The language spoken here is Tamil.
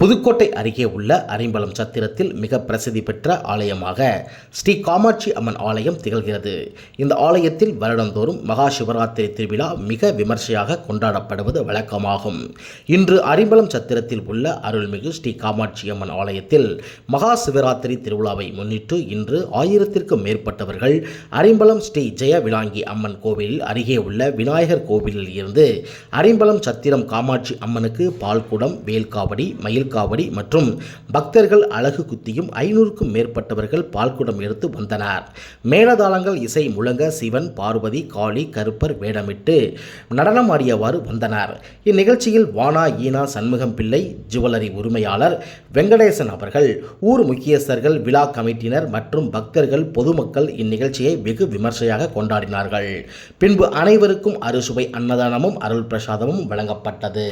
புதுக்கோட்டை அருகே உள்ள அரிம்பலம் சத்திரத்தில் மிக பிரசித்தி பெற்ற ஆலயமாக ஸ்ரீ காமாட்சி அம்மன் ஆலயம் திகழ்கிறது. இந்த ஆலயத்தில் வருடந்தோறும் மகா சிவராத்திரி திருவிழா மிக விமர்சையாக கொண்டாடப்படுவது வழக்கமாகும். இன்று அரிம்பலம் சத்திரத்தில் உள்ள அருள்மிகு ஸ்ரீ காமாட்சி அம்மன் ஆலயத்தில் மகா சிவராத்திரி திருவிழாவை முன்னிட்டு இன்று 1000க்கும் மேற்பட்டவர்கள் அரிம்பலம் ஸ்ரீ ஜெய விளாங்கி அம்மன் கோவிலில் அருகே உள்ள விநாயகர் கோவிலில் இருந்து அரிம்பலம் சத்திரம் காமாட்சி அம்மனுக்கு பால்குடம், வேல்காவடி, மயில் காவடி மற்றும் பக்தர்கள் அழகு குத்தியும் 500க்கும் மேற்பட்டவர்கள் பால்குடம் எடுத்து வந்தனர். மேளதாளங்கள் இசை முழங்க சிவன், பார்வதி, காளி, கருப்பர் வேடமிட்டு நடனமாடியவாறு வந்தனர். இந்நிகழ்ச்சியில் வானா ஈனா சண்முகம் பிள்ளை, ஜுவல்லரி உரிமையாளர் வெங்கடேசன் அவர்கள், ஊர் முக்கியஸ்தர்கள், விழா கமிட்டியினர் மற்றும் பக்தர்கள், பொதுமக்கள் இந்நிகழ்ச்சியை வெகு விமர்சையாக கொண்டாடினார்கள். பின்பு அனைவருக்கும் அறுசுவை அன்னதானமும் அருள் பிரசாதமும் வழங்கப்பட்டது.